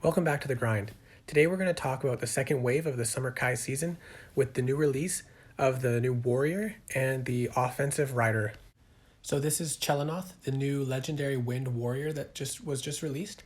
Welcome back to the grind. Today we're going to talk about the second wave of the Summerkai season with the new release of the new warrior and the offensive rider. So this is Chelanoth, the new legendary wind warrior that was just released.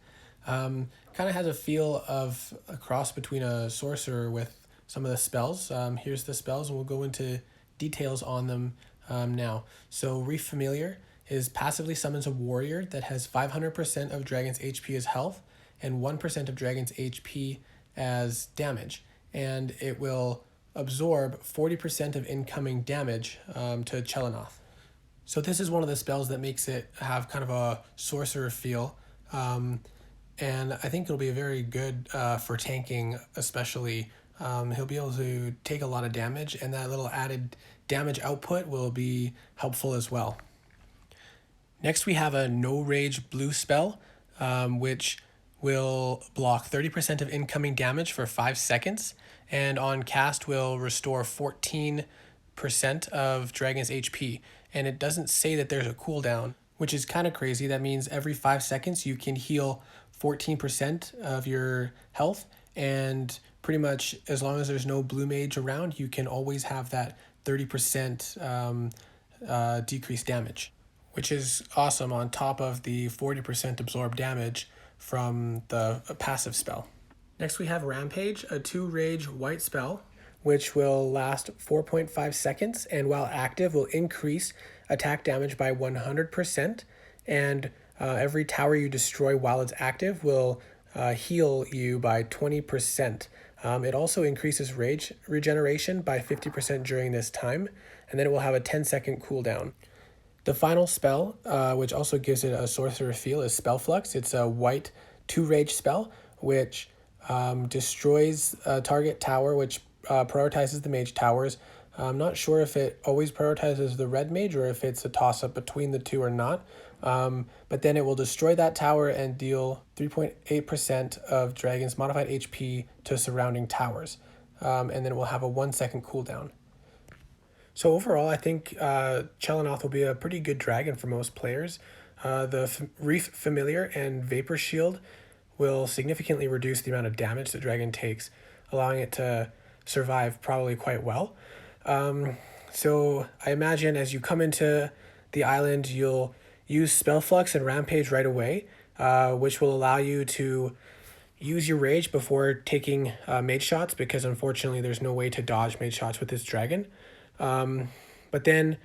Kind of has a feel of a cross between a sorcerer with some of the spells. Here's the spells, and we'll go into details on them now. So Reef Familiar is passively summons a warrior that has 500% of dragon's HP as health and 1% of dragon's HP as damage. And it will absorb 40% of incoming damage to Chelanoth. So this is one of the spells that makes it have kind of a sorcerer feel. And I think it'll be very good for tanking, especially. He'll be able to take a lot of damage, and that little added damage output will be helpful as well. Next, we have a No Rage blue spell, which will block 30% of incoming damage for 5 seconds, and on cast will restore 14% of dragon's HP. And it doesn't say that there's a cooldown, which is kind of crazy. That means every 5 seconds you can heal 14% of your health, and pretty much as long as there's no blue mage around, you can always have that 30% decreased damage, which is awesome on top of the 40% absorbed damage from the passive spell. Next we have Rampage, a 2 rage white spell, which will last 4.5 seconds, and while active will increase attack damage by 100%, and every tower you destroy while it's active will heal you by 20%. It also increases rage regeneration by 50% during this time, and then it will have a 10-second cooldown. The final spell, which also gives it a sorcerer feel, is Spell Flux. It's a white 2 rage spell, which destroys a target tower, which prioritizes the mage towers. I'm not sure if it always prioritizes the red mage or if it's a toss-up between the two or not. But then it will destroy that tower and deal 3.8% of dragon's modified HP to surrounding towers. And then it will have a 1-second cooldown. So overall, I think Chelanoth will be a pretty good dragon for most players. The Reef Familiar and Vapor Shield will significantly reduce the amount of damage the dragon takes, allowing it to survive probably quite well. So I imagine as you come into the island, you'll use Spell Flux and Rampage right away, which will allow you to use your rage before taking mage shots, because unfortunately there's no way to dodge mage shots with this dragon. But then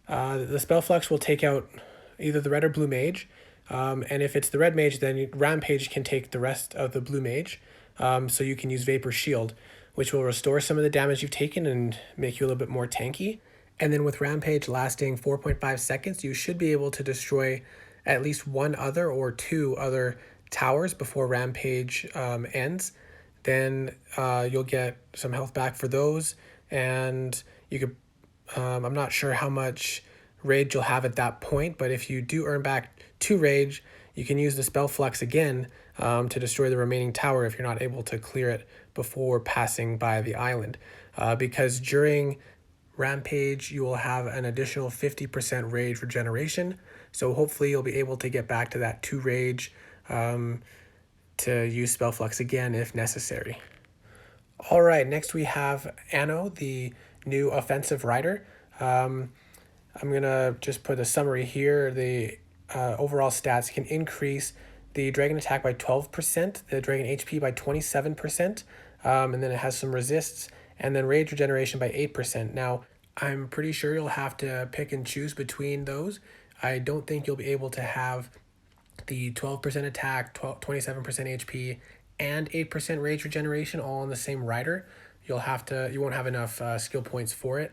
the Spell Flux will take out either the red or blue mage, and if it's the red mage, then Rampage can take the rest of the blue mage, so you can use Vapor Shield, which will restore some of the damage you've taken and make you a little bit more tanky. And then with Rampage lasting 4.5 seconds, you should be able to destroy at least 1 other or 2 other towers before Rampage ends. Then you'll get some health back for those, and you could I'm not sure how much rage you'll have at that point, but if you do earn back 2 rage, you can use the Spell Flux again to destroy the remaining tower if you're not able to clear it before passing by the island. Because during Rampage, you will have an additional 50% rage regeneration, so hopefully you'll be able to get back to that 2 rage to use Spell Flux again if necessary. All right, next we have Anno, the new offensive rider. I'm gonna just put a summary here. The overall stats can increase the dragon attack by 12%, the dragon HP by 27%, and then it has some resists, and then rage regeneration by 8%. Now, I'm pretty sure you'll have to pick and choose between those. I don't think you'll be able to have the 12% attack, 27% HP, and 8% rage regeneration all on the same rider. You won't have enough skill points for it,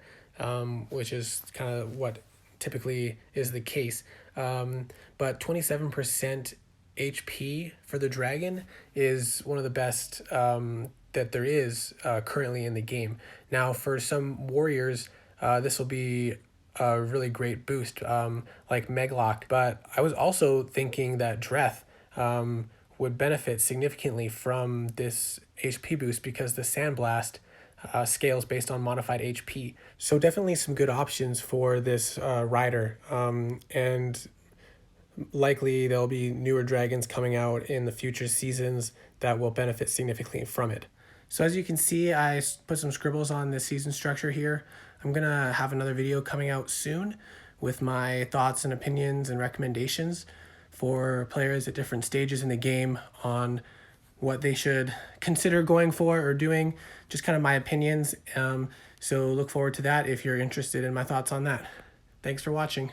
which is kind of what typically is the case. But 27% HP for the dragon is one of the best that there is currently in the game. Now, for some warriors, this will be a really great boost, like Meglock. But I was also thinking that Dreth would benefit significantly from this HP boost, because the Sandblast scales based on modified HP. So definitely some good options for this rider. And likely there'll be newer dragons coming out in the future seasons that will benefit significantly from it. So as you can see, I put some scribbles on the season structure here. I'm gonna have another video coming out soon with my thoughts and opinions and recommendations for players at different stages in the game on what they should consider going for or doing, just kind of my opinions. So look forward to that if you're interested in my thoughts on that. Thanks for watching.